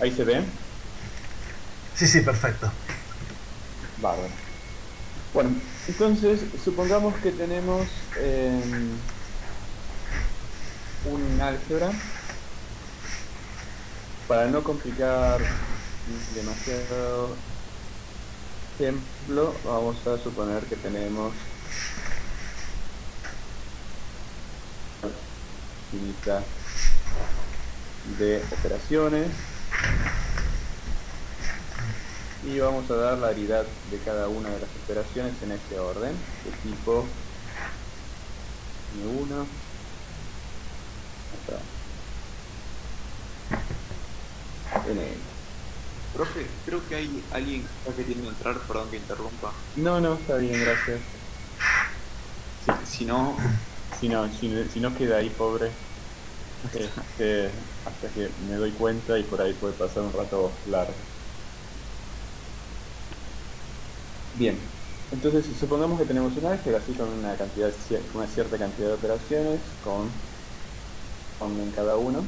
¿Ahí se ve? Sí, sí, perfecto. Bárbaro. Bueno, entonces supongamos que tenemos un álgebra. Para no complicar demasiado ejemplo, vamos a suponer que tenemos infinita de operaciones y vamos a dar la aridad de cada una de las operaciones en este orden, de tipo N1 hasta N. Profe, creo que hay alguien que está queriendo entrar, perdón que interrumpa. No, no, está bien, gracias. Si no, Si no queda ahí, pobre, este, hasta que me doy cuenta y por ahí puede pasar un rato largo. Bien, entonces supongamos que tenemos un álgebra así con una cierta cantidad de operaciones, con en cada uno,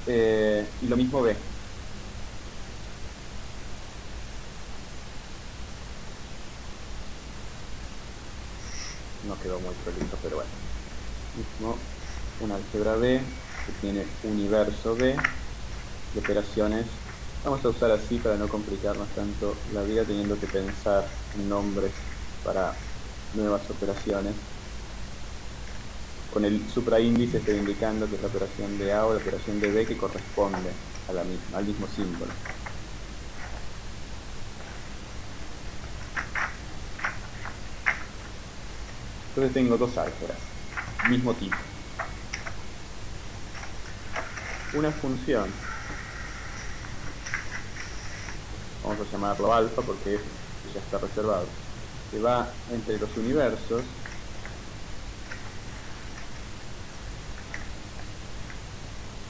y lo mismo B. No quedó muy prolijo, pero bueno. Mismo un álgebra B que tiene universo B de operaciones. Vamos a usar así para no complicarnos tanto la vida teniendo que pensar en nombres para nuevas operaciones. Con el supraíndice estoy indicando que es la operación de A o la operación de B que corresponde a la misma, al mismo símbolo. Entonces tengo dos álgebras, mismo tipo. Una función, vamos a llamarlo alfa porque ya está reservado, que va entre los universos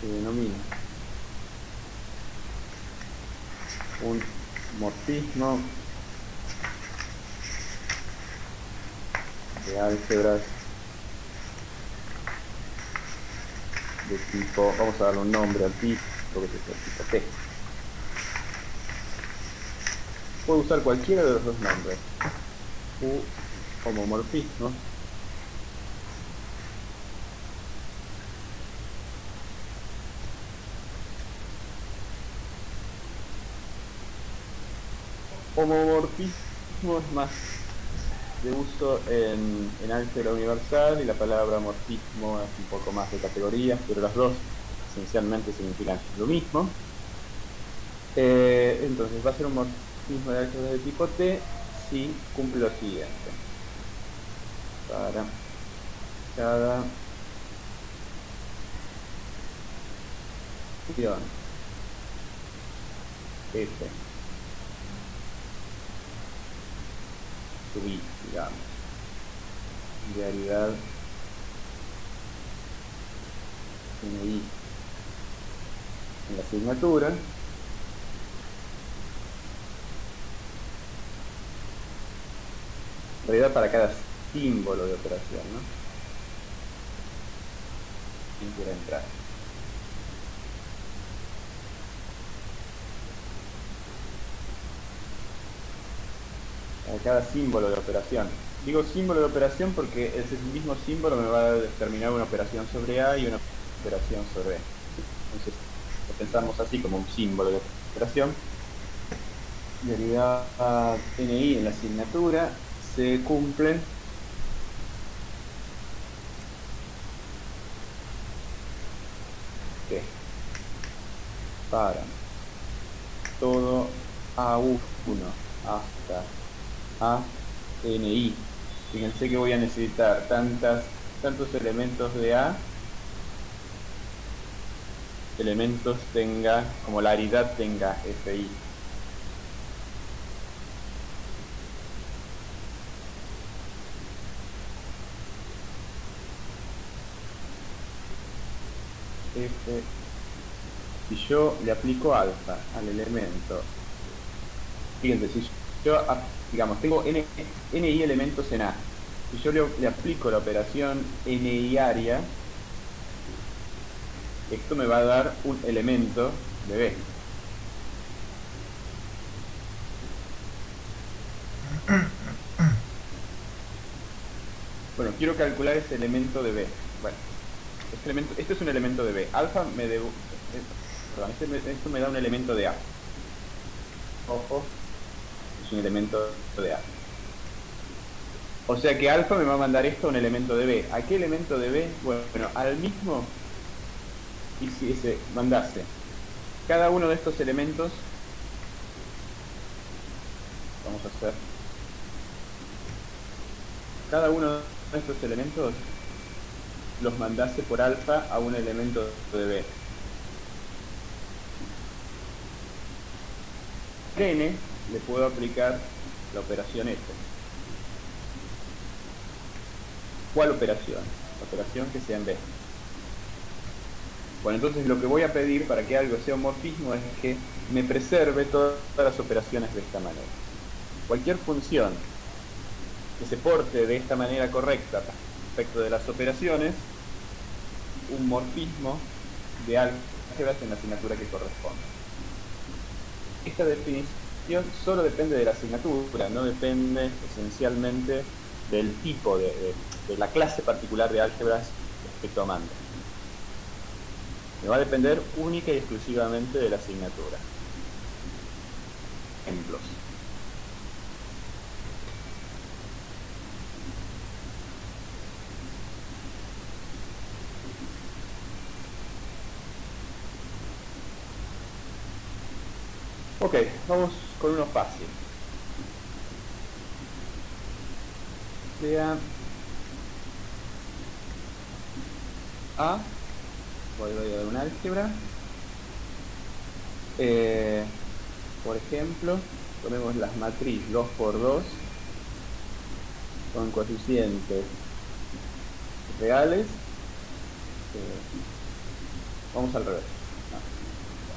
se denomina un morfismo de álgebras de tipo, vamos a darle un nombre al tipo, que es el tipo T. Puedo usar cualquiera de los dos nombres. U homomorfismo homomorfismo es más de uso en álgebra universal y la palabra morfismo es un poco más de categorías, pero las dos esencialmente significan lo mismo. Entonces va a ser un morfismo de álgebra de tipo T si cumple lo siguiente. Para cada función f sub i, digamos, de aridad ni en la asignatura, en realidad para cada símbolo de operación, ¿no? ¿Quién quiere entrar? Para cada símbolo de operación. Digo símbolo de operación porque ese mismo símbolo me va a determinar una operación sobre A y una operación sobre B. Entonces lo pensamos así como un símbolo de operación. Derivada NI en la asignatura se cumplen ¿qué? Para todo A1 hasta ANI. Fíjense que voy a necesitar tantos elementos de A, elementos tenga, como la aridad tenga FI. F, si yo le aplico alfa al elemento, fíjense, si yo, digamos, tengo NI elementos en A, si yo le aplico la operación NI área, esto me va a dar un elemento de B. Bueno, quiero calcular ese elemento de B. Bueno, este es un elemento de B. Alfa me debo... Perdón, esto me da un elemento de A. Ojo, es un elemento de A. O sea que alfa me va a mandar esto a un elemento de B. ¿A qué elemento de B? Bueno, al mismo... Y si se mandase cada uno de estos elementos, vamos a hacer cada uno de estos elementos los mandase por alfa a un elemento de B. N le puedo aplicar la operación F. ¿Cuál operación? La operación que sea en B. Bueno, entonces lo que voy a pedir para que algo sea un morfismo es que me preserve todas las operaciones de esta manera. Cualquier función que se porte de esta manera correcta respecto de las operaciones, un morfismo de álgebras en la asignatura que corresponde. Esta definición solo depende de la asignatura, no depende esencialmente del tipo de la clase particular de álgebras que estoy tomando. Me va a depender única y exclusivamente de la asignatura. Ejemplos. Ok, vamos con uno fácil. Sea A, voy a dar un álgebra. Por ejemplo, tomemos las matrices 2 por 2 con coeficientes reales. Vamos al revés.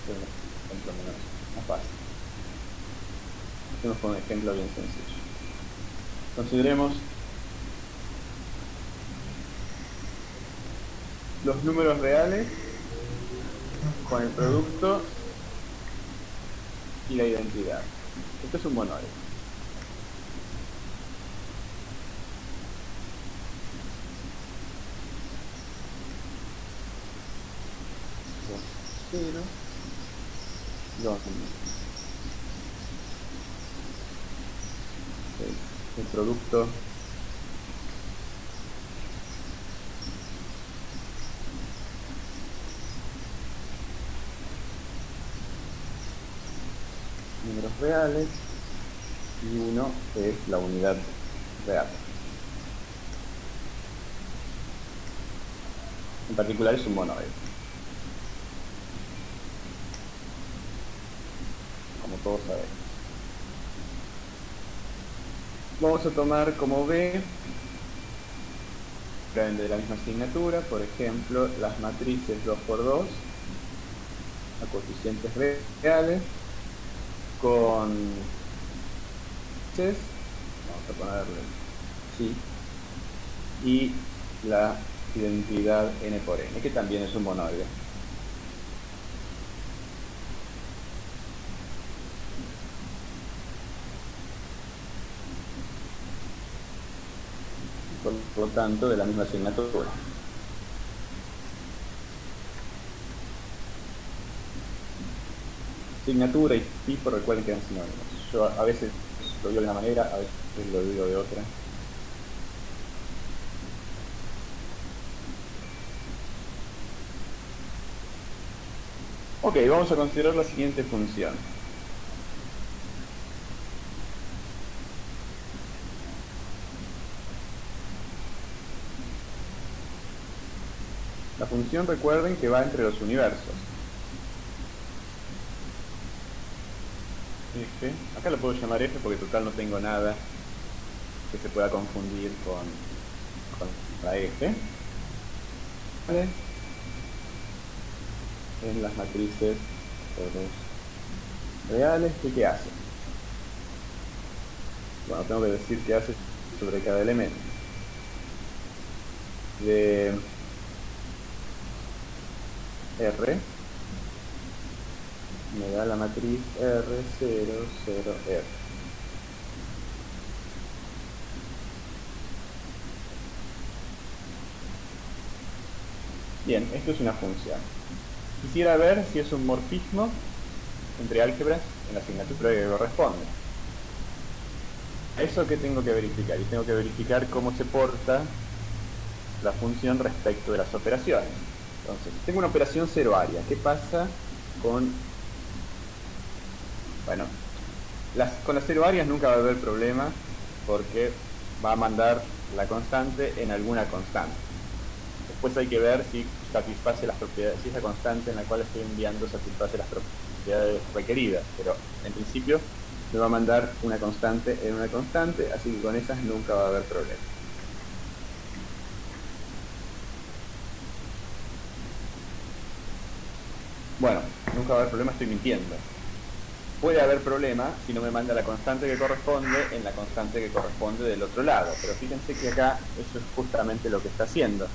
Hacer un ejemplo más fácil. Hacemos con un ejemplo bien sencillo. Consideremos los números reales con el producto y la identidad. Esto es un monoide. Cero, dos, el producto números reales y 1 es la unidad real. En particular es un monoide, como todos sabemos. Vamos a tomar como B de la misma asignatura, por ejemplo, las matrices 2 por 2 a coeficientes reales con vamos a ponerle sí, y la identidad n por n, que también es un monoide. Por lo tanto, de la misma asignatura. Asignatura y tipo, recuerden que eran sinónimos. Yo a veces lo digo de una manera, a veces lo digo de otra. Ok, vamos a considerar la siguiente función. La función, recuerden que va entre los universos. F, acá lo puedo llamar F porque total no tengo nada que se pueda confundir con la F. ¿Vale? En las matrices reales, ¿qué hace? Bueno, tengo que decir qué hace sobre cada elemento. R, me da la matriz R, 0, 0, R. Bien, esto es una función. Quisiera ver si es un morfismo entre álgebras en la asignatura que corresponde. ¿Eso qué tengo que verificar? Y tengo que verificar cómo se porta la función respecto de las operaciones. Entonces, tengo una operación ceroaria. ¿Qué pasa con... Bueno, con las ceroarias nunca va a haber problema porque va a mandar la constante en alguna constante. Después hay que ver si satisface las propiedades, si esa constante en la cual estoy enviando satisface las propiedades requeridas, pero en principio me va a mandar una constante en una constante, así que con esas nunca va a haber problema. Bueno, nunca va a haber problema, estoy mintiendo. Puede haber problema si no me manda la constante que corresponde en la constante que corresponde del otro lado, pero fíjense que acá eso es justamente lo que está haciendo,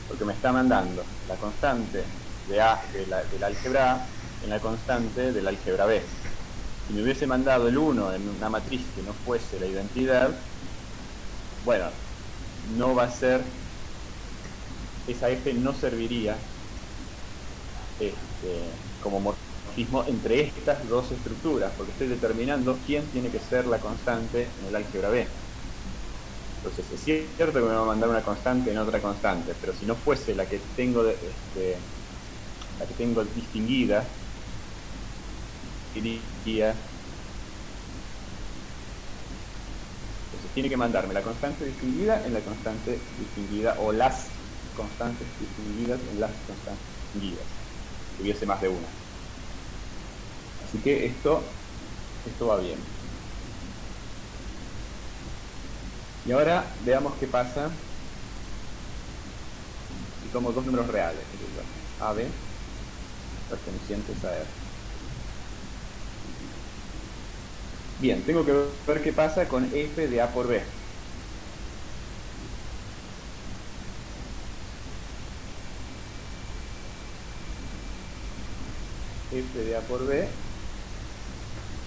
porque me está mandando la constante de A del álgebra A en la constante del álgebra B. Si me hubiese mandado el 1 en una matriz que no fuese la identidad, bueno, no va a ser, esa F no serviría como morfismo entre estas dos estructuras, porque estoy determinando quién tiene que ser la constante en el álgebra B. Entonces es cierto que me va a mandar una constante en otra constante, pero si no fuese la que tengo distinguida, diría, entonces tiene que mandarme la constante distinguida en la constante distinguida, o las constantes distinguidas en las constantes distinguidas, si hubiese más de una. Así que esto va bien. Y ahora veamos qué pasa si tomo dos números reales, A, B, pertenecientes a R. Bien, tengo que ver qué pasa con F de A por B. F de A por B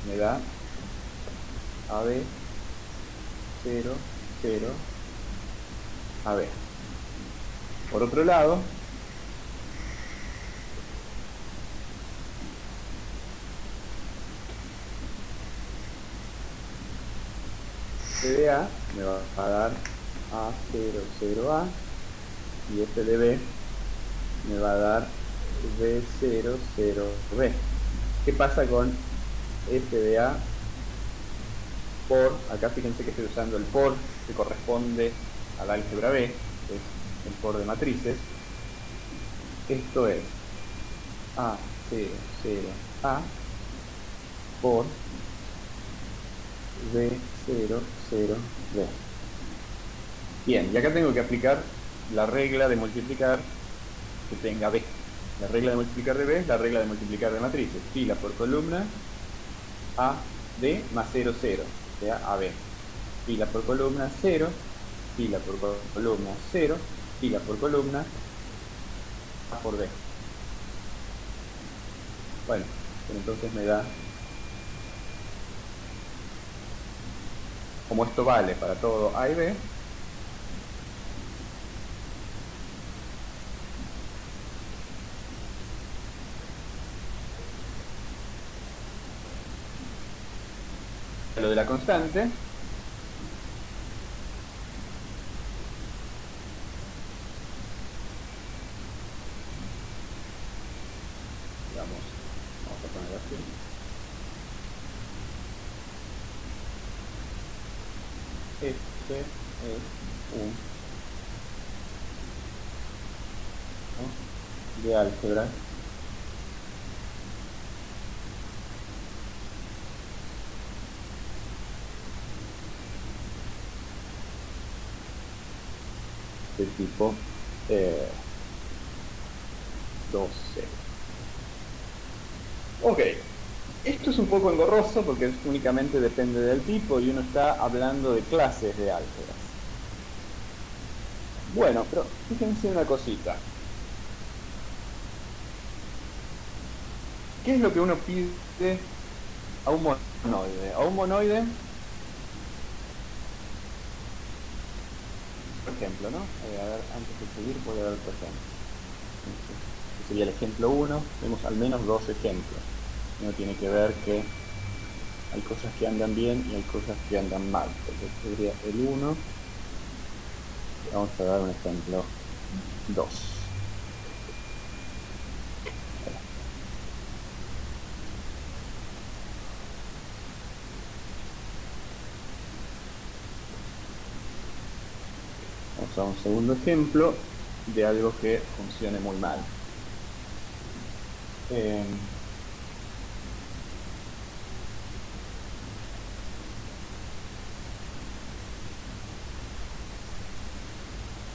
me da AB 0, 0, AB. Por otro lado, F de A me va a dar A0, 0A, y F de B me va a dar B0, 0B. ¿Qué pasa con F de A por? Acá fíjense que estoy usando el por que corresponde al álgebra B, que es el por de matrices. Esto es A0, 0A por B0, 0B. Bien, y acá tengo que aplicar la regla de multiplicar que tenga B. La regla de multiplicar de B es la regla de multiplicar de matrices. Fila por columna, A, B más 0, 0, o sea, AB. Fila por columna, 0, fila por columna, 0, fila por columna, A por B. Bueno, pero entonces me da, como esto vale para todo A y B, lo de la constante, vamos a poner así. Este es un, ¿no?, de álgebra de tipo 12. Ok, esto es un poco engorroso porque únicamente depende del tipo y uno está hablando de clases de álgebras. Bueno, pero fíjense una cosita. ¿Qué es lo que uno pide a un monoide? A un monoide, por ejemplo, ¿no? A ver, antes de seguir voy a dar otro ejemplo. Este sería el ejemplo 1. Vemos al menos 2 ejemplos. Uno tiene que ver que hay cosas que andan bien y hay cosas que andan mal. Este sería el 1. Vamos a dar un ejemplo 2. Vamos a un segundo ejemplo de algo que funcione muy mal.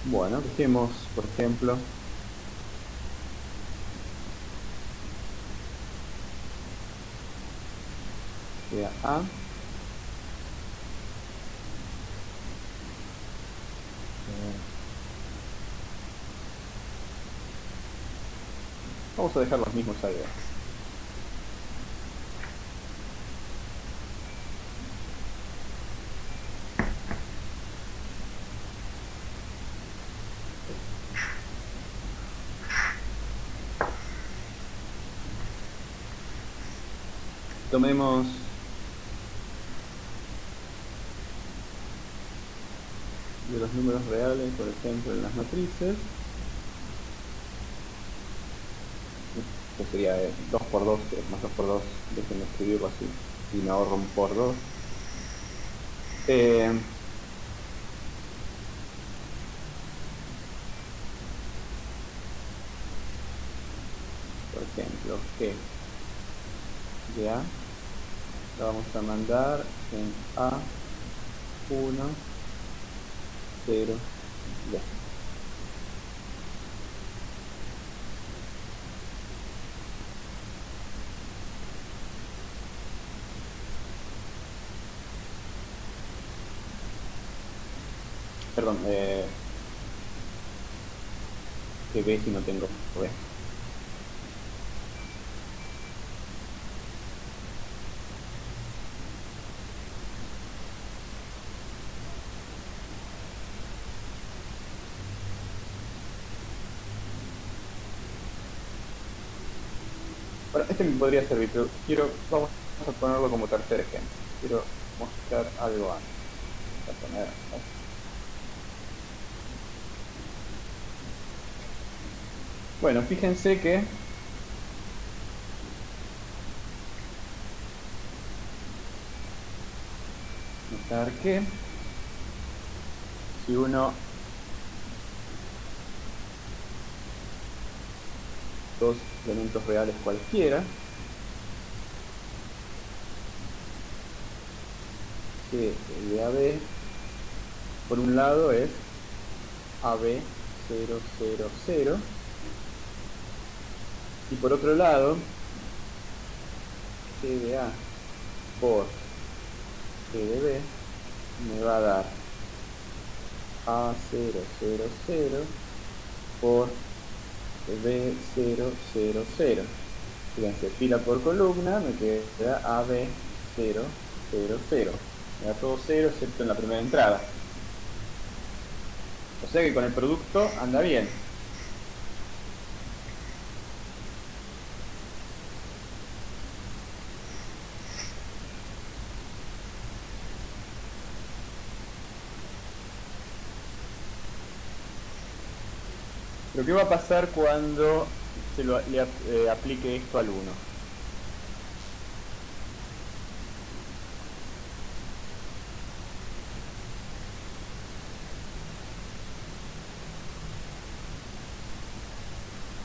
Bueno, dejemos, por ejemplo, sea A. Vamos a dejar los mismos ahí. Tomemos de los números reales, por ejemplo, en las matrices. Esto sería 2 por 2, 3 más 2 por 2. Déjenme escribirlo así y me ahorro un por 2. Por ejemplo, G de A la vamos a mandar en A1, 0, B. Perdón, que B si no tengo B. Bueno, este me podría servir, pero vamos a ponerlo como tercer ejemplo. Quiero mostrar algo antes. Voy a poner, bueno, fíjense que notar que si uno dos elementos reales cualquiera, que el de AB por un lado es AB 0, 0, 0, y por otro lado G de A por G de B me va a dar A0, 0, 0 por B0, 0, 0. Fíjense, fila por columna me queda AB 0, 0, 0. Me da todo 0 excepto en la primera entrada. O sea que con el producto anda bien. Pero ¿qué va a pasar cuando se le aplique esto al 1?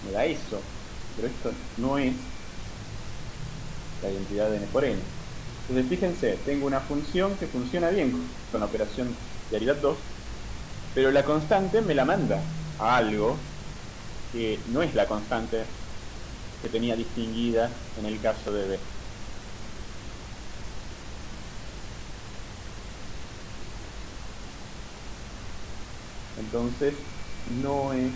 Me da eso, pero esto no es la identidad de n por n. Entonces fíjense, tengo una función que funciona bien con la operación de aridad 2, pero la constante me la manda a algo que no es la constante que tenía distinguida en el caso de B. Entonces no es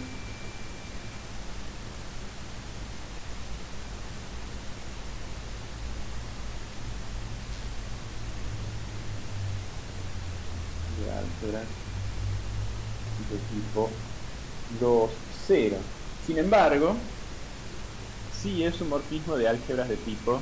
álgebras de tipo 2, 0. Sin embargo, sí es un morfismo de álgebras de tipo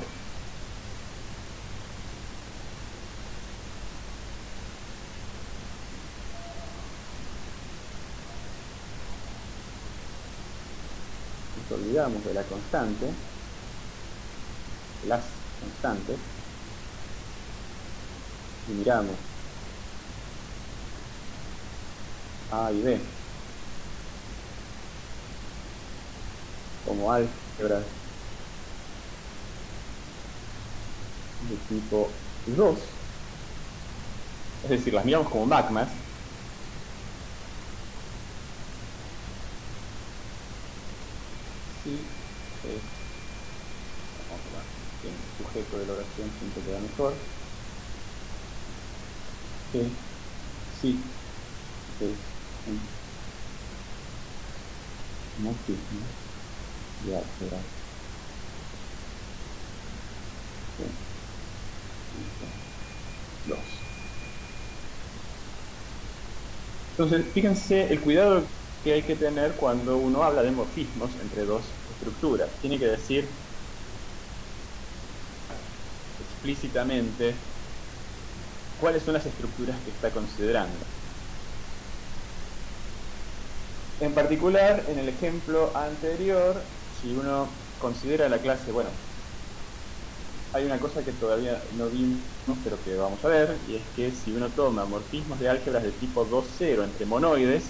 nos olvidamos de la constante, las constantes, y miramos A y B como álgebras de tipo 2, es decir, las miramos como magmas, y vamos a ver, el sujeto de la oración siempre queda mejor, que sí es un morfismo de álgebras de tipo 2. Entonces, fíjense el cuidado que hay que tener cuando uno habla de morfismos entre dos estructuras. Tiene que decir explícitamente cuáles son las estructuras que está considerando. En particular, en el ejemplo anterior, si uno considera la clase, bueno, hay una cosa que todavía no vimos, pero que vamos a ver, y es que si uno toma morfismos de álgebras de tipo 2,0 entre monoides,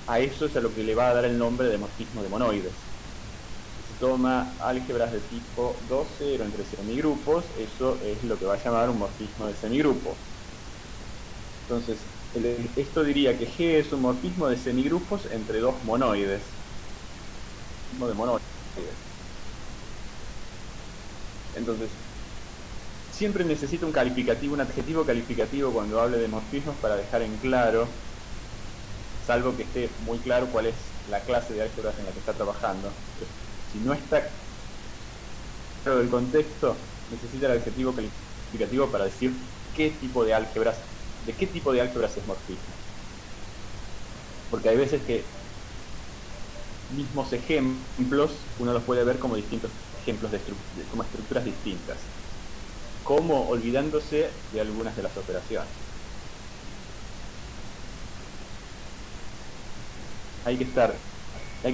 a eso es a lo que le va a dar el nombre de morfismo de monoides. Si toma álgebras de tipo 2,0 entre semigrupos, eso es lo que va a llamar un morfismo de semigrupo. Entonces, esto diría que G es un morfismo de semigrupos entre dos monoides. Morfismo de monoides. Entonces, siempre necesito un calificativo, un adjetivo calificativo cuando hable de morfismos para dejar en claro, salvo que esté muy claro cuál es la clase de álgebras en la que está trabajando. Si no está claro del contexto, necesita el adjetivo calificativo para decir qué tipo de álgebras, de qué tipo de álgebras es morfismo. Porque hay veces que mismos ejemplos uno los puede ver como distintos ejemplos como estructuras distintas, como olvidándose de algunas de las operaciones. Hay que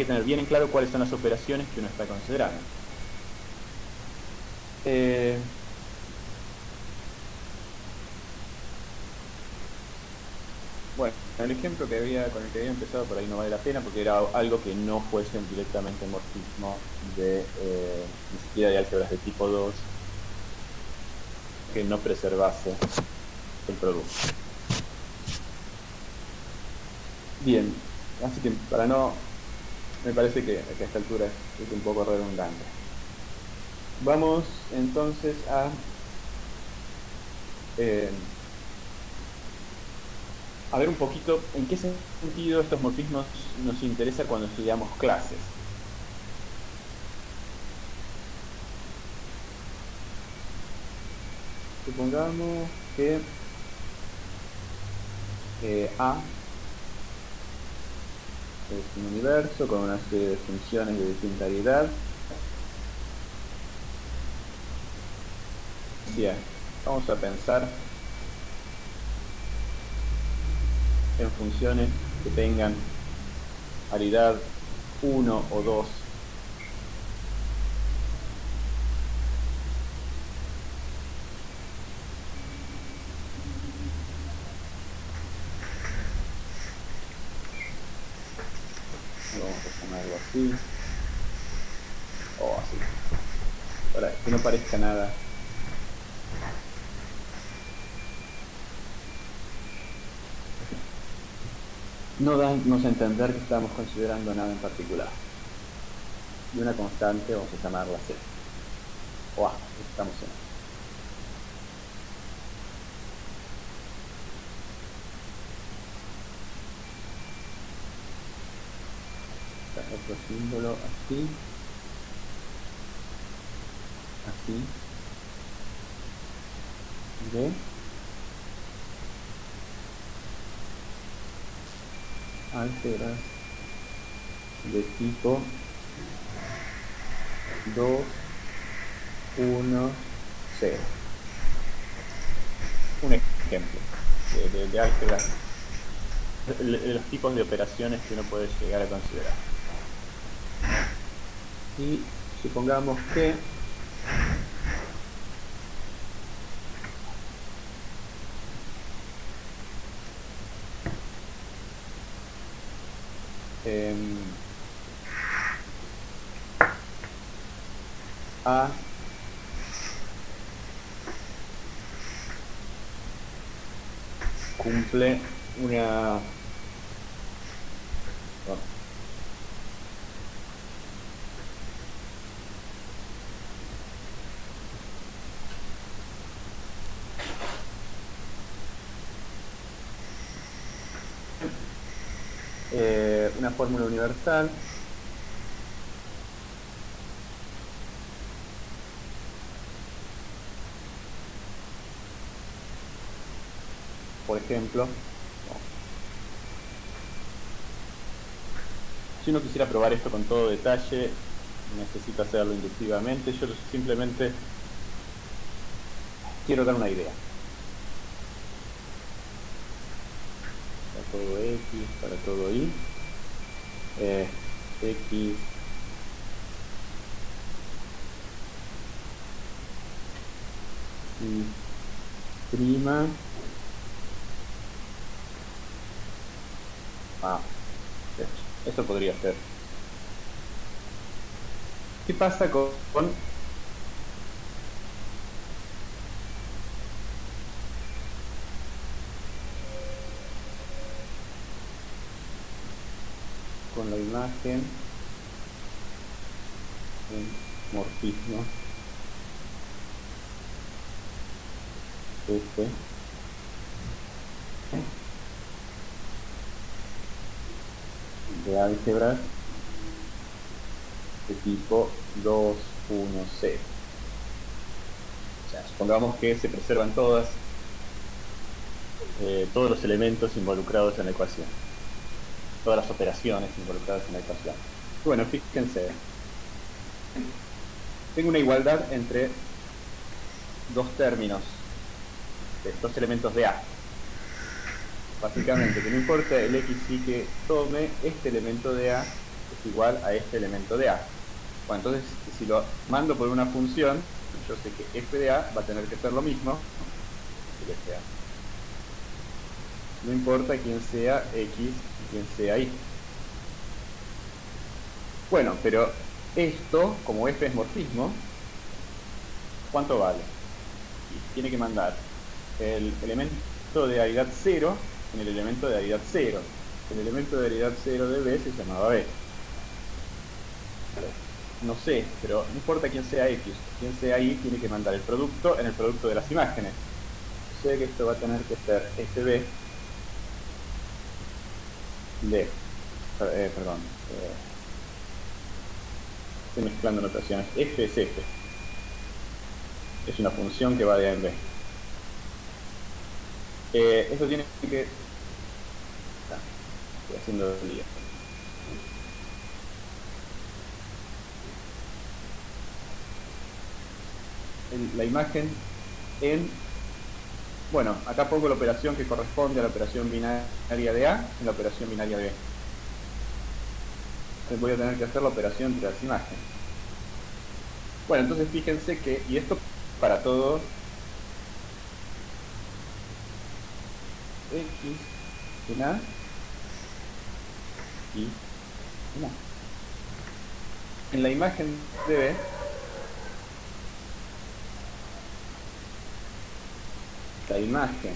tener bien en claro cuáles son las operaciones que uno está considerando. Bueno, el ejemplo con el que había empezado por ahí no vale la pena porque era algo que no fuese directamente morfismo ni siquiera de álgebras de tipo 2, que no preservase el producto. Bien, así que para no, me parece que a esta altura es un poco redundante. Vamos entonces a ver un poquito en qué sentido estos morfismos nos interesa cuando estudiamos clases. Supongamos que A es un universo con una serie de funciones de distinta variedad. Bien, vamos a pensar en funciones que tengan aridad 1 o 2. Vamos a llamarlo así o así, para que no parezca nada. No damos a entender que estamos considerando nada en particular. Y una constante vamos a llamarla C. O A, estamos en A. Otro símbolo así. Así. B. álgebras de tipo 2, 1, 0. Un ejemplo de álgebra, de los tipos de operaciones que uno puede llegar a considerar. Y supongamos que A cumple una una fórmula universal por ejemplo, si uno quisiera probar esto con todo detalle, necesito hacerlo inductivamente. Yo simplemente quiero dar una idea. Para todo X, para todo Y, X y prima eso podría ser. ¿Qué pasa con la imagen en morfismo de álgebras de tipo 2, 1, 0? O sea, supongamos que se preservan todos los elementos involucrados en la ecuación, todas las operaciones involucradas en la ecuación. Bueno, fíjense, tengo una igualdad entre dos términos, dos elementos de A. Básicamente, que no importa el XY que tome, este elemento de A es igual a este elemento de A. Bueno, entonces, si lo mando por una función, yo sé que f de A va a tener que ser lo mismo que f de A. No importa quién sea X y quién sea Y. Bueno, pero esto, como f es morfismo, ¿cuánto vale? Y tiene que mandar el elemento de aridad 0 en el elemento de aridad 0. El elemento de aridad 0 de B se llamaba B. No sé, pero no importa quién sea X, quién sea Y, tiene que mandar el producto en el producto de las imágenes. Sé que esto va a tener que ser FB de... perdón. Estoy mezclando notaciones. F es F. Es una función que va de A en B. Esto tiene que... estoy haciendo el lío. La imagen en... Bueno, acá pongo la operación que corresponde a la operación binaria de A en la operación binaria de B. Entonces voy a tener que hacer la operación entre las imágenes. Bueno, entonces fíjense que... Y esto para todo... X en A y en A. En la imagen de B, la imagen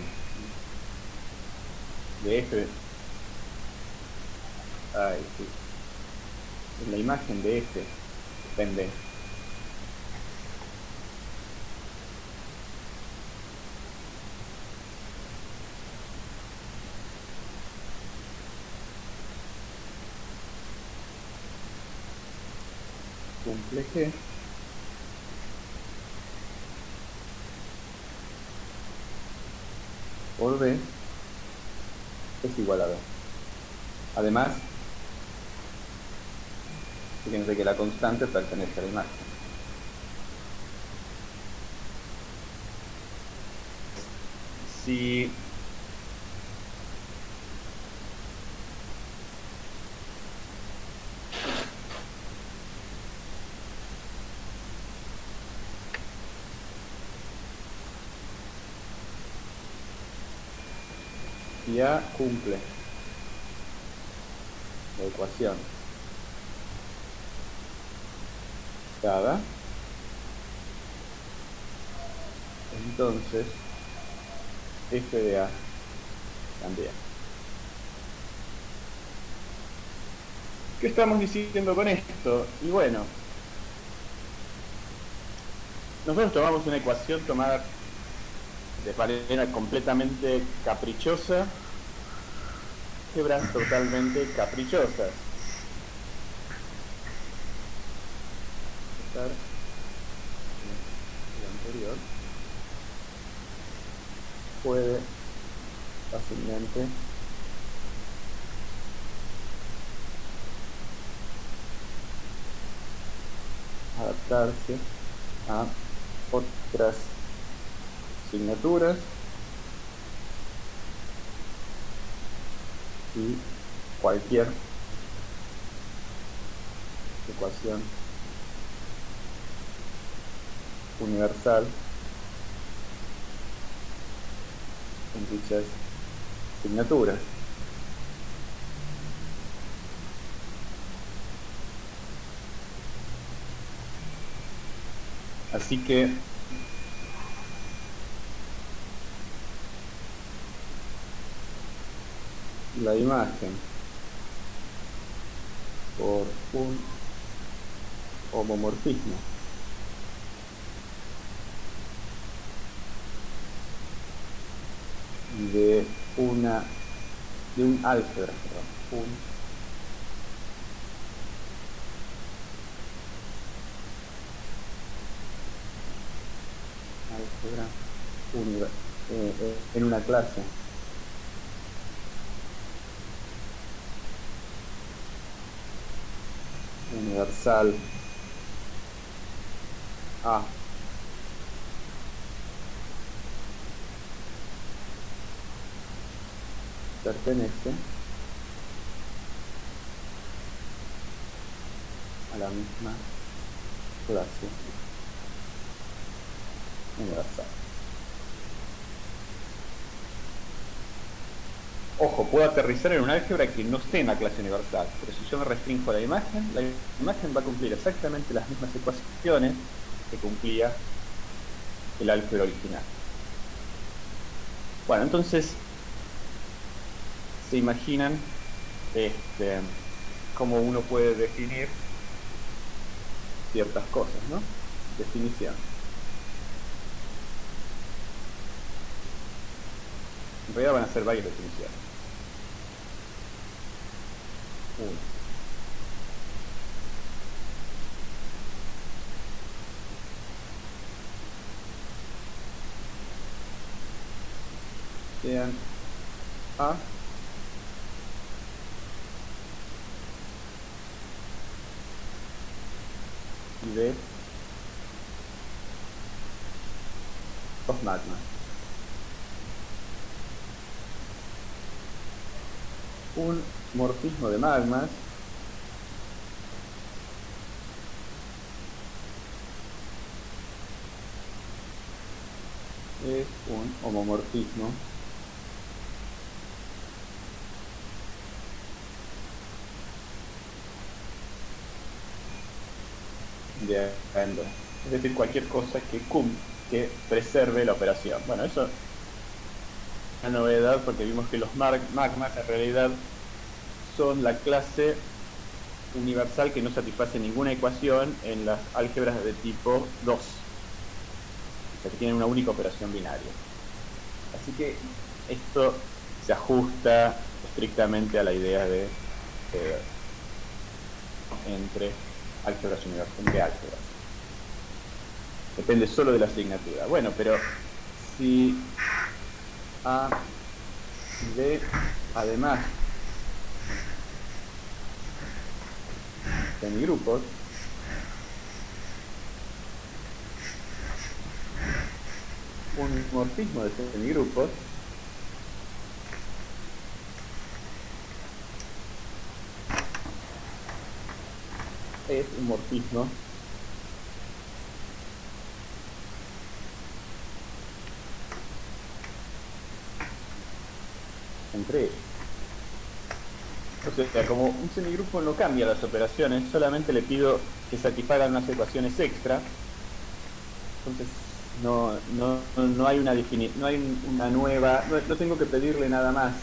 de F, sí. En la imagen de F depende cumple G por B es igual a B. Además, fíjense que la constante pertenece a la imagen. Si A cumple la ecuación dada, entonces f de A también. ¿Qué estamos diciendo con esto? Y bueno, nosotros tomamos una ecuación tomada de manera completamente caprichosa, álgebras totalmente caprichosas. El anterior puede fácilmente adaptarse a otras asignaturas y cualquier ecuación universal en dichas asignaturas. Así que la imagen por un homomorfismo de un álgebra, perdón, álgebra en una clase universal A pertenece a la misma clase universal. Ojo, puedo aterrizar en un álgebra que no esté en la clase universal, pero si yo me restringo a la imagen va a cumplir exactamente las mismas ecuaciones que cumplía el álgebra original. Bueno, entonces se imaginan cómo uno puede definir ciertas cosas, ¿no? Definición. En realidad van a ser varias definiciones. 1. Sean A y B dos magmas. Un morfismo de magmas es un homomorfismo de Ender, es decir, cualquier cosa que preserve la operación. Bueno, eso es una novedad porque vimos que los magmas en realidad son la clase universal que no satisface ninguna ecuación en las álgebras de tipo 2, o sea que tienen una única operación binaria. Así que esto se ajusta estrictamente a la idea de entre álgebras universales de álgebras. Depende solo de la asignatura. Bueno, pero si A y B además semigrupos. Un morfismo de semigrupos es un morfismo entre ellos. O sea, como un semigrupo no cambia las operaciones, solamente le pido que satisfagan unas ecuaciones extra. Entonces no hay una no hay una nueva, no tengo que pedirle nada más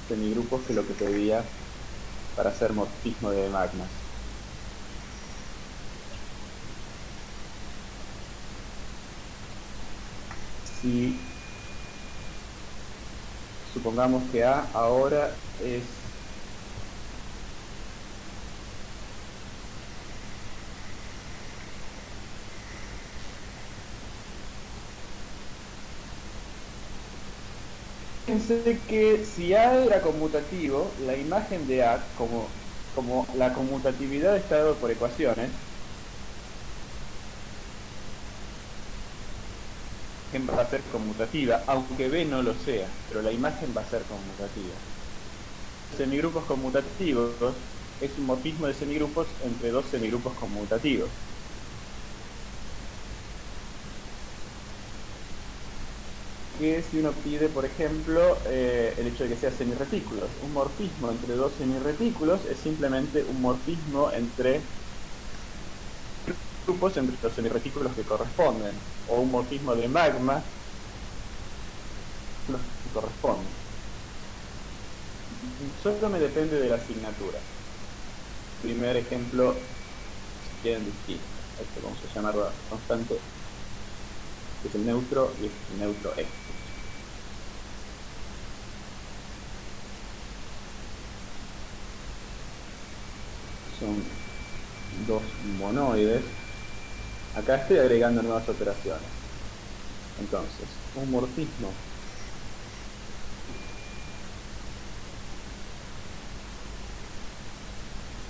semigrupos que lo que pedía para hacer morfismo de magmas. Si supongamos que A ahora es fíjense que si A era conmutativo, la imagen de A, como la conmutatividad está dado por ecuaciones, va a ser conmutativa, aunque B no lo sea, pero la imagen va a ser conmutativa. Semigrupos conmutativos es un morfismo de semigrupos entre dos semigrupos conmutativos. Que si uno pide, por ejemplo, el hecho de que sea semirretículos. Un morfismo entre dos semirretículos es simplemente un morfismo entre grupos entre los semirretículos que corresponden, o un morfismo de magma los que corresponden. Solo me depende de la asignatura. Primer ejemplo, si quieren decir, esto vamos a llamarlo constante, que es el neutro y es el neutro X. Son dos monoides. Acá estoy agregando nuevas operaciones. Entonces, un morfismo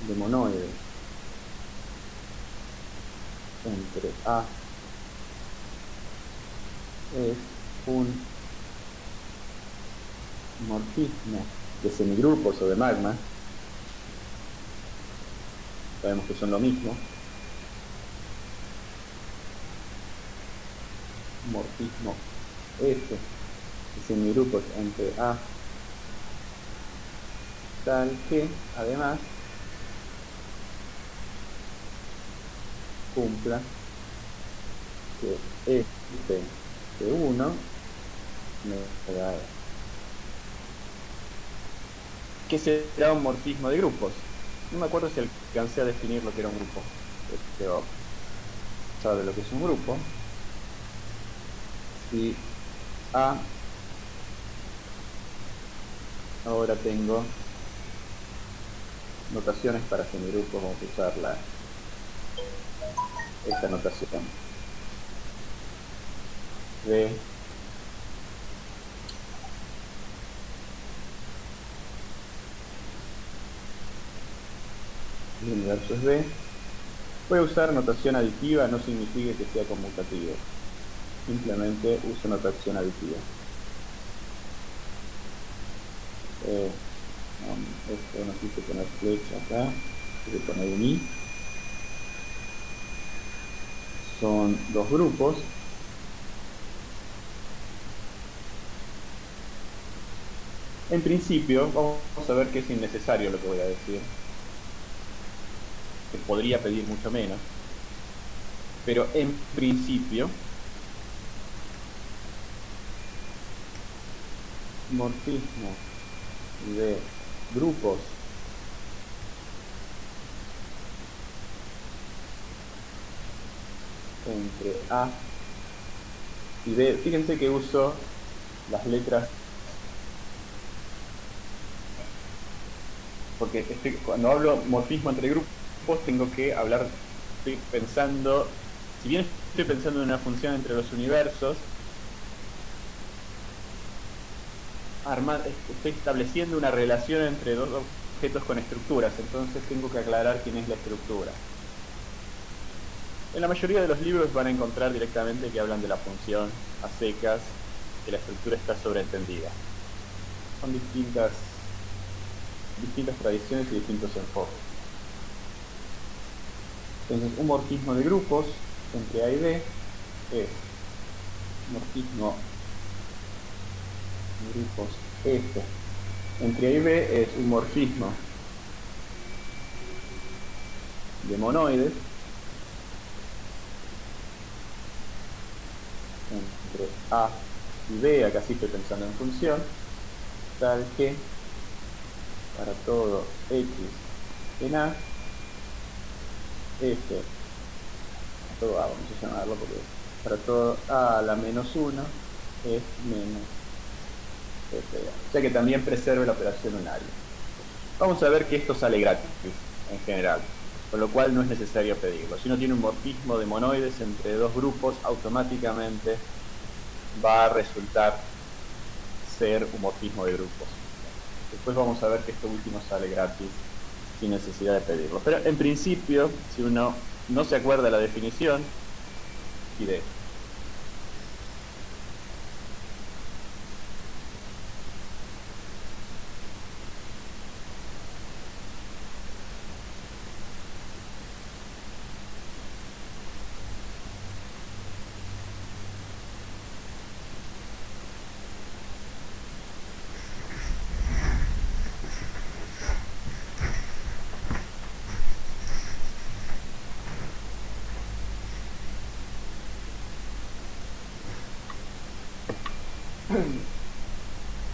de monoides entre A es un morfismo de semigrupos o de magma. Sabemos que son lo mismo. Morfismo F de semigrupos entre A tal que además cumpla que F de 1 me da E. ¿Qué será un morfismo de grupos? No me acuerdo si alcancé a definir lo que era un grupo, pero sabe lo que es un grupo. Si A, ahora tengo notaciones para semigrupos, vamos a usar esta notación. B el universo es B. Voy a usar notación aditiva, no significa que sea conmutativo. Simplemente uso notación aditiva. Esto no quise poner flecha acá, quise poner un I. Son dos grupos. En principio, vamos a ver que es innecesario lo que voy a decir. Que podría pedir mucho menos. Pero en principio, morfismo de grupos entre A y B. Fíjense que uso las letras porque cuando hablo morfismo entre grupos tengo que hablar, estoy pensando, si bien estoy pensando en una función entre los universos, estoy estableciendo una relación entre dos objetos con estructuras, entonces tengo que aclarar quién es la estructura. En la mayoría de los libros van a encontrar directamente que hablan de la función a secas, que la estructura está sobreentendida. Son distintas tradiciones y distintos enfoques. Entonces, un morfismo de grupos entre A y B es un morfismo de grupos F entre A y B es un morfismo de monoides entre A y B, acá sí estoy pensando en función, tal que para todo X en A, F, todo A vamos a llamarlo porque para todo A a la menos 1 es menos F de A. O sea que también preserve la operación unaria. Vamos a ver que esto sale gratis en general, con lo cual no es necesario pedirlo. Si uno tiene un morfismo de monoides entre dos grupos, automáticamente va a resultar ser un morfismo de grupos. Después vamos a ver que esto último sale gratis sin necesidad de pedirlo. Pero en principio, si uno no se acuerda de la definición, pide.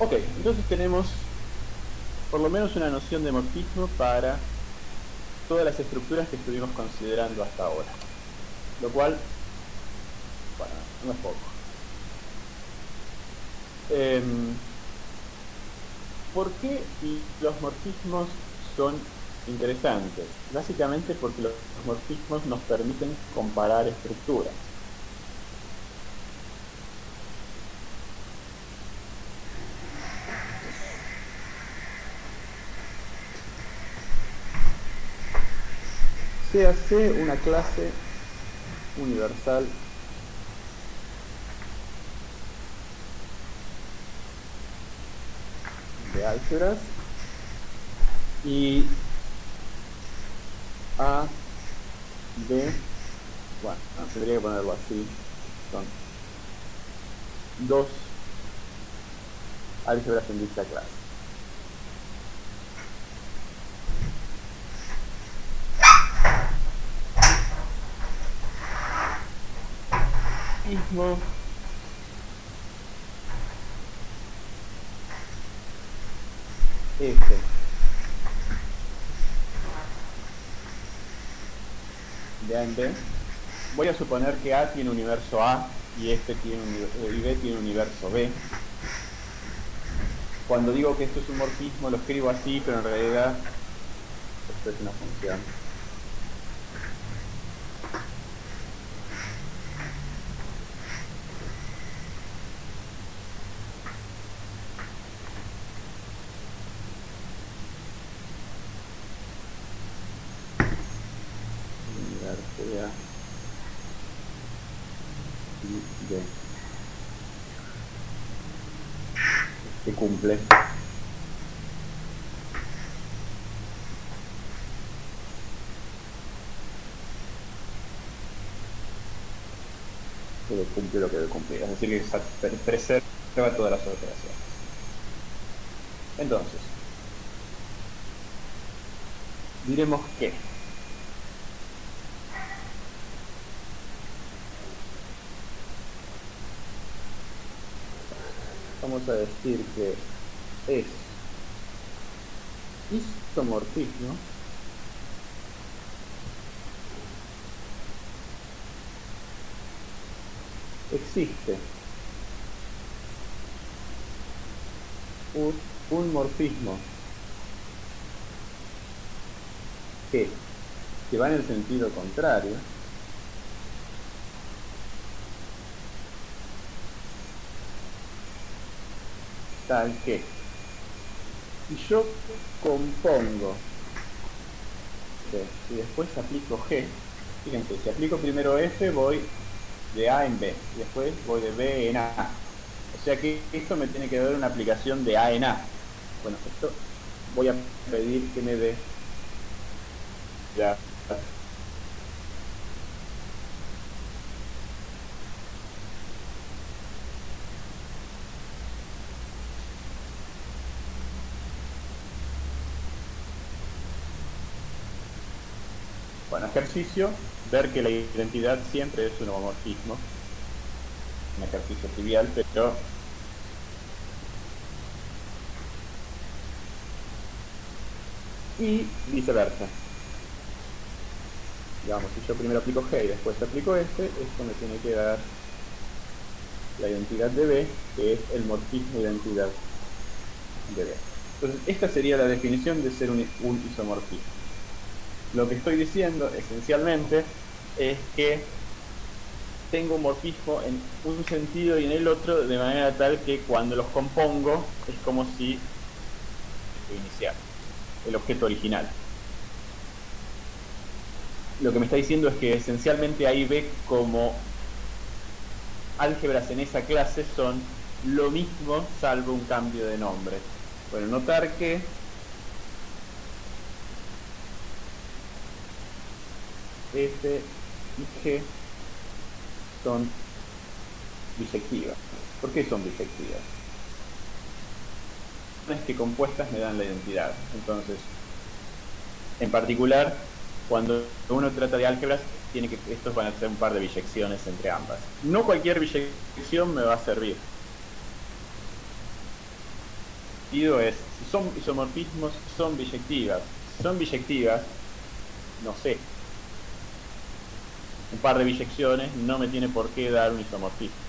Ok, entonces tenemos por lo menos una noción de morfismo para todas las estructuras que estuvimos considerando hasta ahora, lo cual, bueno, no es poco. ¿Por qué los morfismos son interesantes? Básicamente porque los morfismos nos permiten comparar estructuras. Se hace una clase universal de álgebras y A, B, bueno, tendría que ponerlo así, son dos álgebras en dicha clase. Mismo F de A en B. Voy a suponer que A tiene universo A y F tiene y B tiene universo B. Cuando digo que esto es un morfismo lo escribo así, pero en realidad esto es una función. Universo A y B. Que cumple. Que cumple lo que debe cumplir, es decir, que preserva todas las operaciones. Entonces, diremos que vamos a decir que es isomorfismo existe un morfismo que va en el sentido contrario, tal que Si yo compongo F y después aplico G, fíjense, si aplico primero F voy de A en B y después voy de B en A. O sea que esto me tiene que dar una aplicación de A en A. Bueno, esto voy a pedir que me dé ya. Bueno, ejercicio, ver que la identidad siempre es un homomorfismo. Un ejercicio trivial, pero y viceversa. Digamos, si yo primero aplico G y después aplico F, esto me tiene que dar la identidad de B, que es el morfismo de identidad de B. Entonces, esta sería la definición de ser un isomorfismo. Lo que estoy diciendo, esencialmente, es que tengo un morfismo en un sentido y en el otro, de manera tal que cuando los compongo, es como si iniciara el objeto original. Lo que me está diciendo es que esencialmente A y B como álgebras en esa clase son lo mismo salvo un cambio de nombre. Bueno, notar que F y G son bisectivas. ¿Por qué son bisectivas? Es que compuestas me dan la identidad. Entonces, en particular, cuando uno trata de álgebras, estos van a ser un par de biyecciones entre ambas. No cualquier biyección me va a servir. El sentido es, si son isomorfismos, son biyectivas. Si son biyectivas, no sé. Un par de biyecciones no me tiene por qué dar un isomorfismo.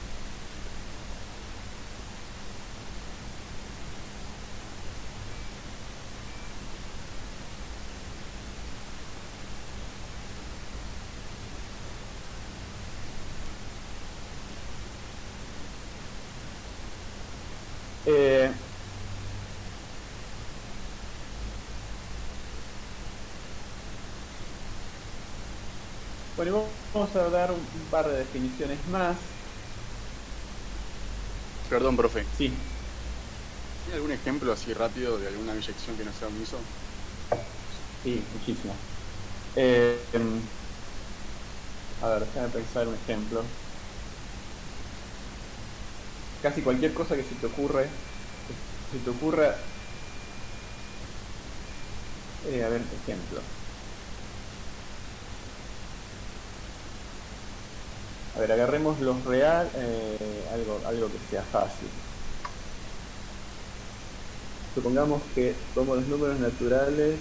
Bueno, vamos a dar un par de definiciones más. Perdón, profe. Sí. ¿Tiene algún ejemplo así rápido de alguna biyección que no sea un iso? Sí, muchísimo. A ver, déjame pensar un ejemplo. Casi cualquier cosa que se te ocurra. A ver, ejemplo. A ver, agarremos los real, algo que sea fácil. Supongamos que tomo los números naturales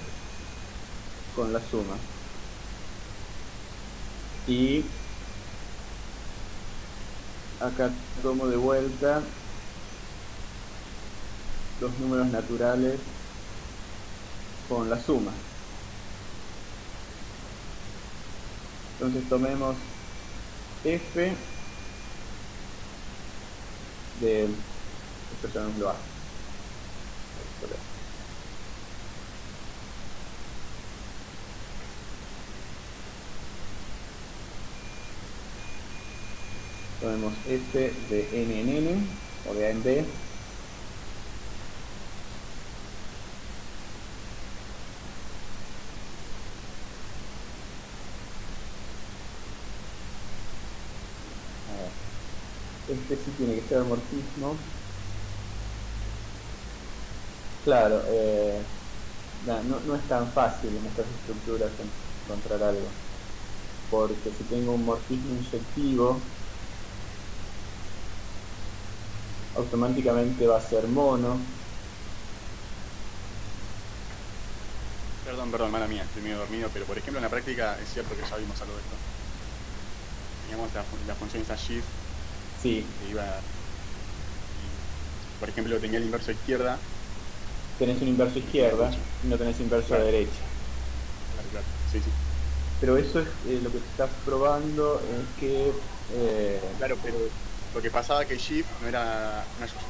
con la suma. Y acá tomo de vuelta los números naturales con la suma. Entonces tomemos F de esto ya nos lo hace. Tomemos F de N en N o de A en B. Este sí tiene que ser morfismo. Claro, no es tan fácil en estas estructuras encontrar algo. Porque si tengo un morfismo inyectivo, automáticamente va a ser mono. Perdón, mala mía, estoy medio dormido, pero por ejemplo en la práctica es cierto que ya vimos algo de esto. Teníamos la función esa shift. Sí. Que iba, por ejemplo, tenía el inverso a izquierda. Tenés un inverso a izquierda y no tenés inverso a derecha. Claro. Sí. Pero eso es lo que te estás probando es que... Claro, pero lo que pasaba que shift no era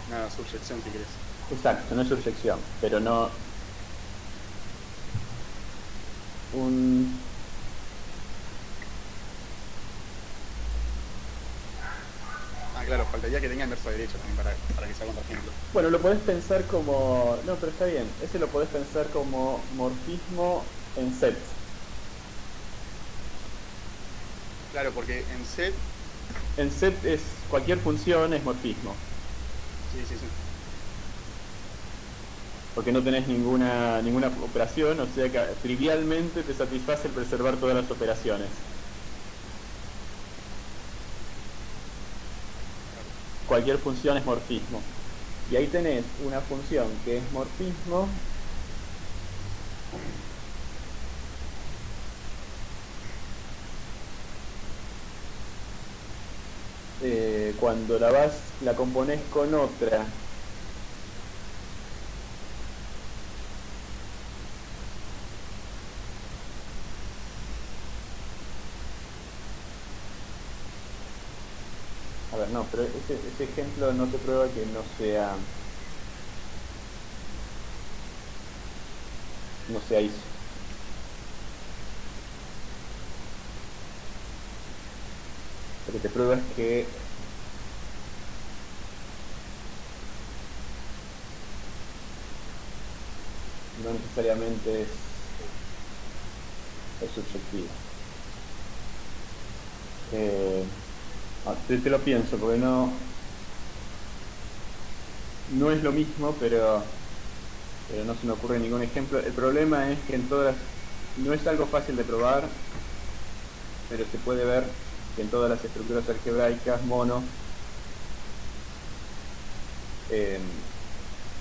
una subyección, si querés. Exacto, no es subyección, pero no un... Ah, claro, faltaría que tenga inverso derecho también para que sea contraejemplo. Bueno, lo podés pensar como... No, pero está bien. Ese lo podés pensar como morfismo en set. Claro, porque en set... En set es cualquier función es morfismo. Sí, sí, sí. Porque no tenés ninguna operación, o sea que trivialmente te satisface el preservar todas las operaciones. Cualquier función es morfismo. Y ahí tenés una función que es morfismo cuando la componés con otra a ver, no, pero ese ejemplo no te prueba que no sea ISO. Lo que te prueba es que no necesariamente es subjetivo. Te lo pienso porque no es lo mismo, pero no se me ocurre ningún ejemplo. El problema es que no es algo fácil de probar, pero se puede ver que en todas las estructuras algebraicas mono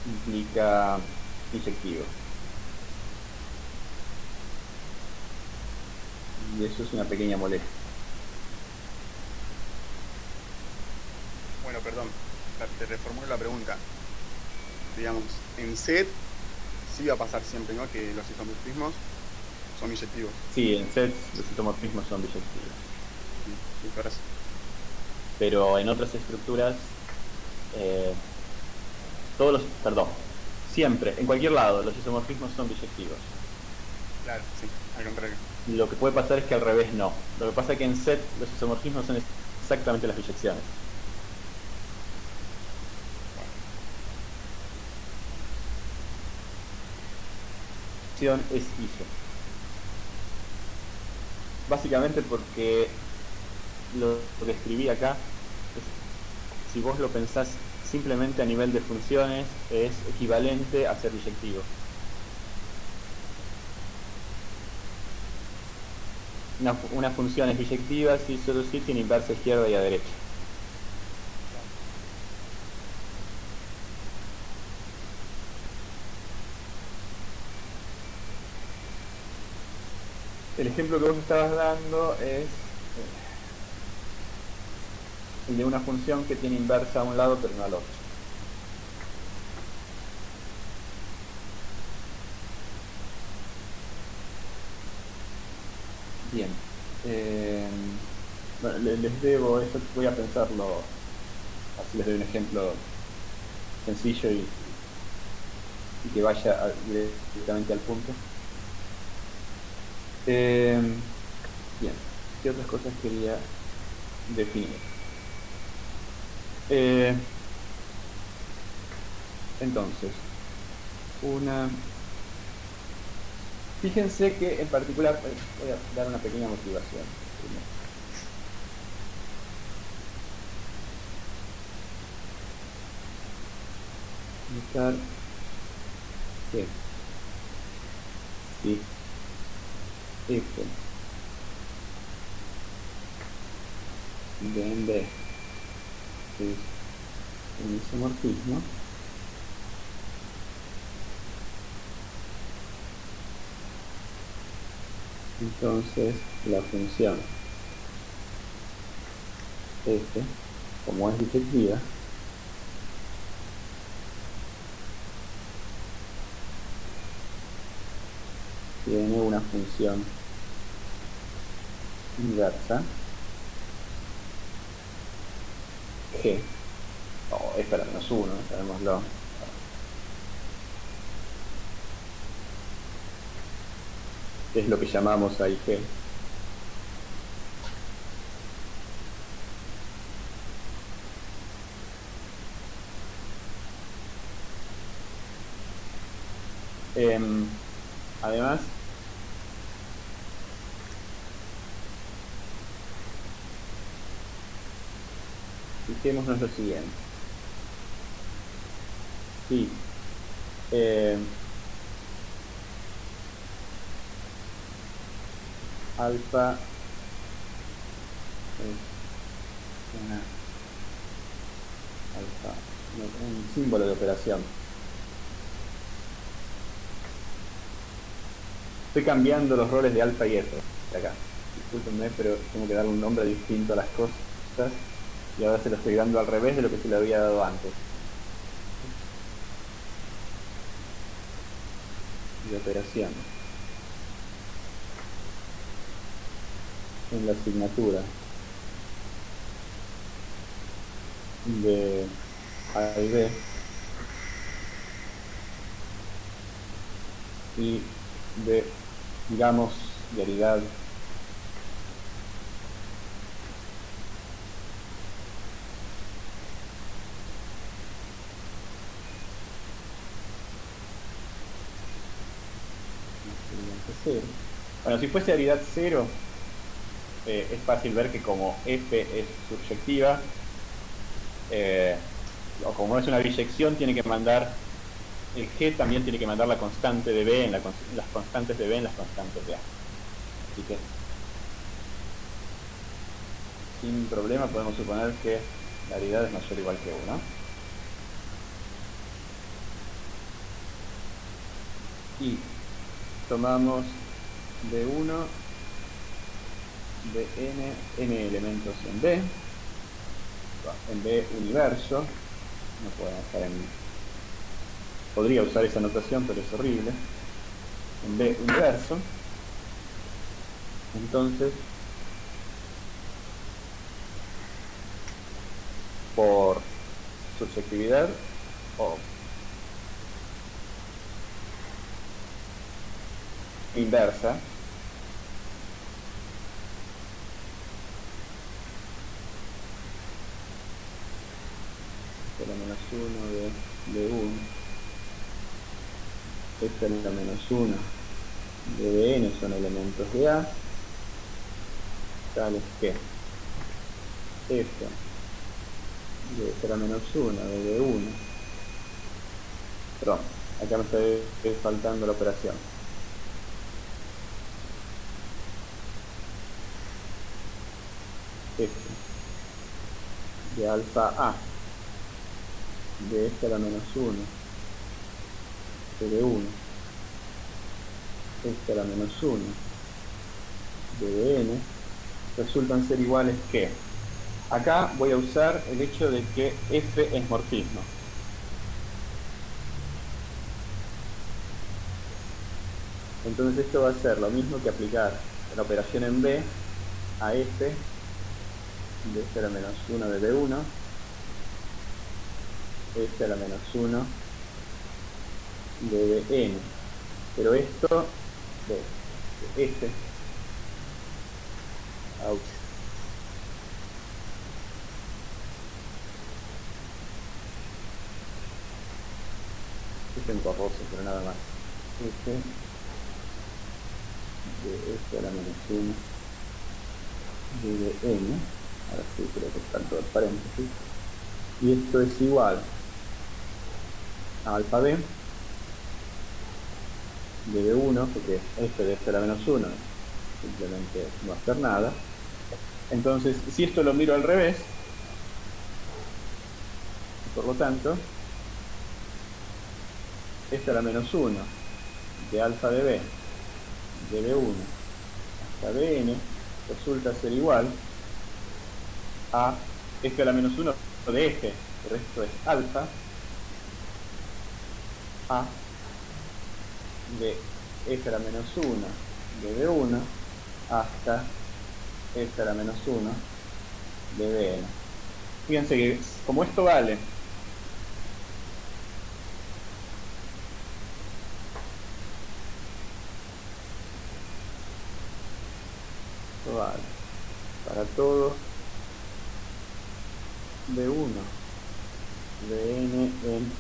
implica inyectivo. Y eso es una pequeña molestia. Bueno, perdón, te reformulo la pregunta. Digamos, en set sí va a pasar siempre, ¿no? Que los isomorfismos son biyectivos. Sí, en set los isomorfismos son biyectivos. Sí, parece. Pero en otras estructuras, siempre, en cualquier lado, los isomorfismos son biyectivos. Claro, sí, al contrario. Lo que puede pasar es que al revés no. Lo que pasa es que en set los isomorfismos son exactamente las biyecciones. Es ISO. Básicamente porque lo que escribí acá, si vos lo pensás simplemente a nivel de funciones, es equivalente a ser biyectivo. Una función es biyectiva si solo si tiene inversa a izquierda y a derecha. El ejemplo que vos estabas dando es el de una función que tiene inversa a un lado pero no al otro. Bien. Bueno, les debo eso, voy a pensarlo, así les doy un ejemplo sencillo y que vaya directamente al punto. Bien, ¿qué otras cosas quería definir? Entonces, fíjense que en particular, voy a dar una pequeña motivación primero. Buscar que si F de en B es un isomorfismo, entonces la función F, como es biyectiva, tiene una función inversa G, es para menos 1, sabémoslo, que es lo que llamamos ahí G. Además, fijémonos lo siguiente. Sí. Alfa es un símbolo de operación. Estoy cambiando los roles de alfa y F de acá. Discúlpenme, pero tengo que darle un nombre distinto a las cosas y ahora se lo estoy dando al revés de lo que se le había dado antes. De operación. En la asignatura de A y B y de, digamos, realidad cero. Bueno, si fuese aridad 0, es fácil ver que como F es surjectiva, o como es una biyección, tiene que mandar el G, también tiene que mandar la constante de B en las constantes de B en las constantes de A. Así que sin problema podemos suponer que la aridad es mayor o igual que 1. Y tomamos de 1 de n elementos en B universo. No puedo estar podría usar esa notación, pero es horrible. En B universo. Entonces, por subjetividad o inversa, la menos 1 de 1, esta es la menos 1 de Bn son elementos de A, tales que f de 0 menos 1 de D1, perdón, acá me está faltando la operación. F de alfa A de este a la menos 1 de D1, este a la menos 1 de Dn resultan ser iguales que, acá voy a usar el hecho de que F es morfismo. Entonces esto va a ser lo mismo que aplicar la operación en B a F de este a la menos 1 de D1, este a la menos 1 de Dn, pero esto de este ouch, este es un corroso, pero nada más, este de este a la menos 1 de Dn, ahora sí creo que están todos paréntesis, y esto es igual a alfa b de B1, porque f de este a la menos 1 simplemente no hacer nada. Entonces, si esto lo miro al revés, por lo tanto, este a la menos 1 de alfa de B de B1 hasta Bn resulta ser igual a este a la menos 1 de f, pero esto es alfa, a de f a la menos 1 de B1 hasta f a la menos 1 de Bn. Fíjense que como esto vale para todo D1 de n en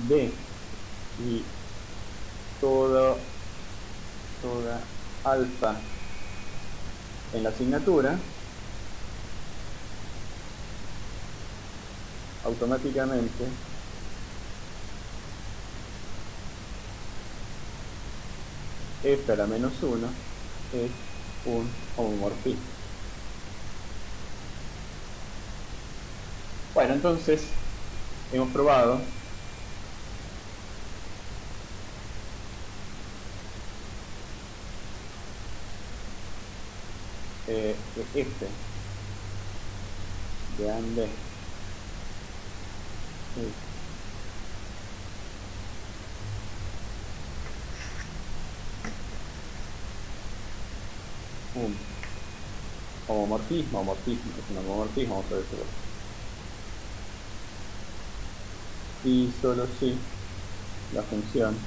D y toda alfa en la asignatura, automáticamente f a la menos 1 es un homomorfismo. Bueno, entonces hemos probado que f de A en B es un homomorfismo, es un homomorfismo, vamos a decirlo. Y solo si la función,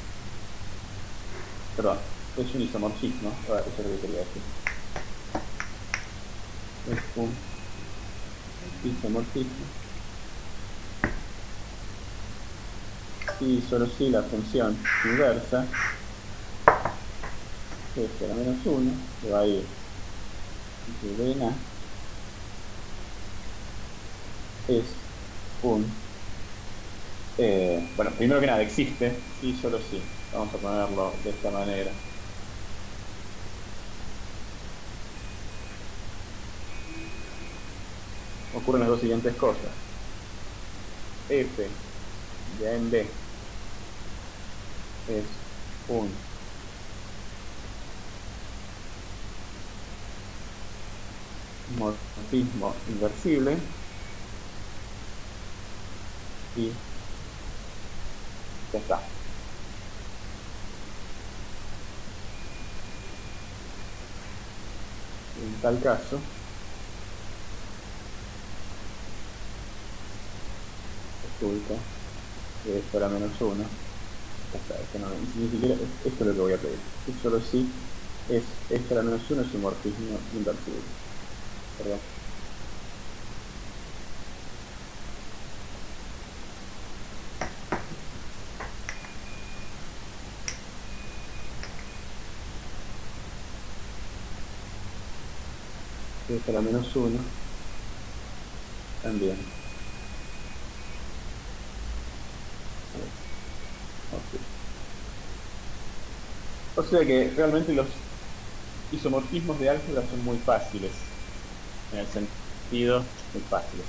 perdón, es un isomorfismo, eso es lo que quería decir. Es un isomorfismo. Y solo si la función inversa f a la menos 1 que va a ir de en A es un bueno, primero que nada existe, sí, solo sí. Vamos a ponerlo de esta manera. Ocurren las dos siguientes cosas. F de A en B es un morfismo inversible y ya está. En tal caso, resulta que esto era menos 1. Ya está, esto no, ni siquiera, esto es lo que voy a pedir. Y solo si es esto era menos 1 es un morfismo inversible. Perdón. Esto era menos 1 también. O sea que realmente los isomorfismos de álgebra son muy fáciles, en el sentido muy fáciles.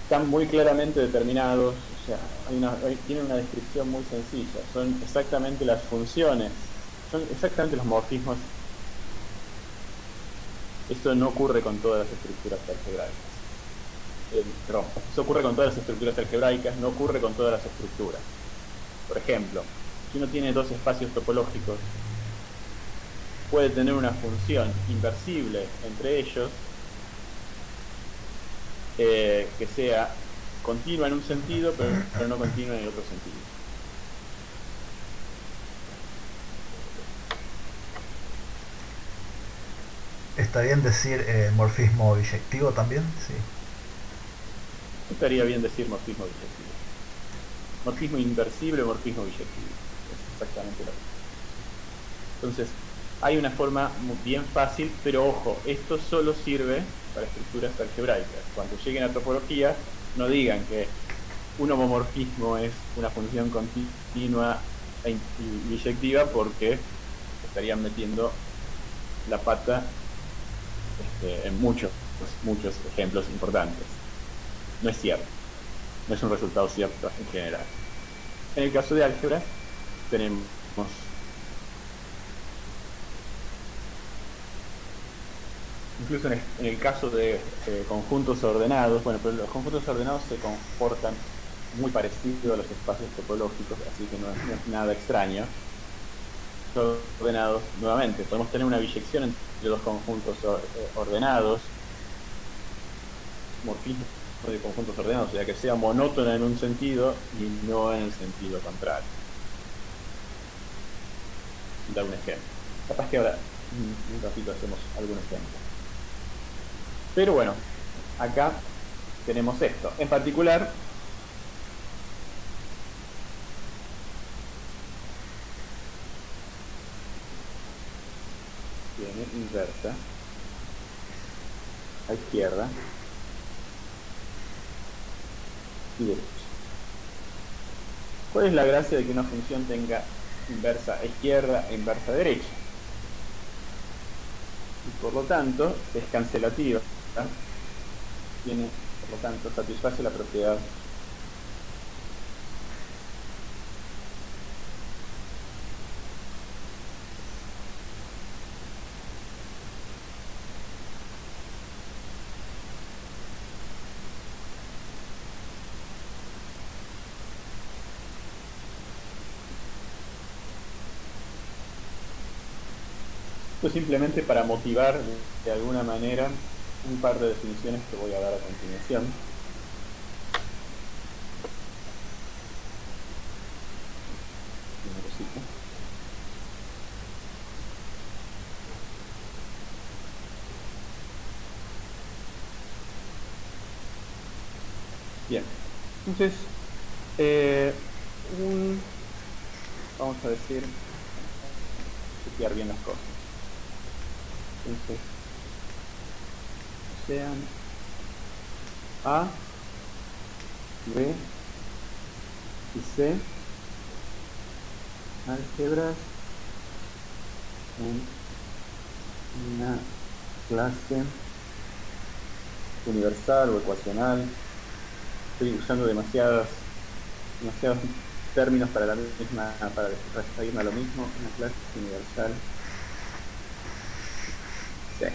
Están muy claramente determinados, o sea, tienen una descripción muy sencilla, son exactamente las funciones, son exactamente los morfismos. Esto no ocurre con todas las estructuras algebraicas. Perdón, eso ocurre con todas las estructuras algebraicas, no ocurre con todas las estructuras. Por ejemplo, si uno tiene dos espacios topológicos, puede tener una función inversible entre ellos que sea continua en un sentido, pero no continua en el otro sentido. ¿Está bien decir morfismo biyectivo también? Sí. Estaría bien decir morfismo biyectivo. Morfismo inversible o morfismo biyectivo. Es exactamente lo mismo. Entonces, hay una forma bien fácil, pero ojo, esto solo sirve para estructuras algebraicas. Cuando lleguen a topología, no digan que un homomorfismo es una función continua y biyectiva, porque estarían metiendo la pata en muchos ejemplos importantes. No es cierto, no es un resultado cierto en general. En el caso de álgebra tenemos incluso en el caso de conjuntos ordenados, bueno, pero los conjuntos ordenados se comportan muy parecido a los espacios topológicos, así que no es nada extraño. Ordenados, nuevamente, podemos tener una biyección entre dos conjuntos ordenados, morfismo de conjuntos ordenados, o sea, que sea monótona en un sentido y no en el sentido contrario. Da un ejemplo. Capaz que ahora un ratito hacemos algún ejemplo. Pero bueno, acá tenemos esto. En particular, tiene inversa a izquierda y derecha. ¿Cuál es la gracia de que una función tenga inversa a izquierda e inversa a derecha? Y por lo tanto es cancelativa, ¿verdad? Tiene, por lo tanto, satisface la propiedad esto simplemente para motivar de alguna manera un par de definiciones que voy a dar a continuación. Una cosita. Bien, entonces vamos a decir, chequear bien las cosas. Entonces, sean A, B y C álgebras en una clase universal o ecuacional. Estoy usando demasiados términos para para referirme a lo mismo. Una clase universal C.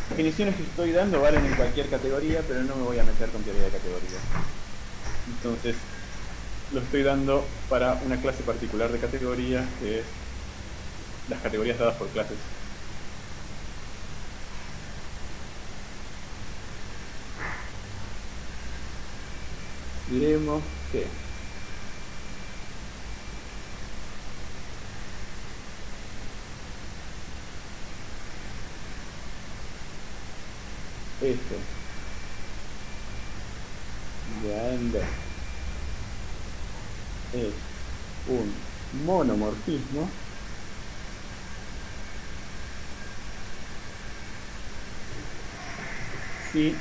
Las definiciones que estoy dando valen en cualquier categoría, pero no me voy a meter con teoría de categorías. Entonces, lo estoy dando para una clase particular de categoría, que es las categorías dadas por clases. Diremos que F de A en B es un monomorfismo si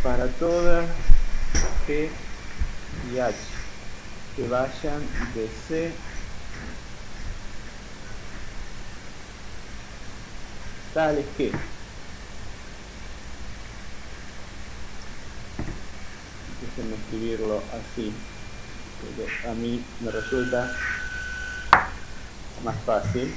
para todas G y H que vayan de C tales que déjenme escribirlo así, porque a mí me resulta más fácil.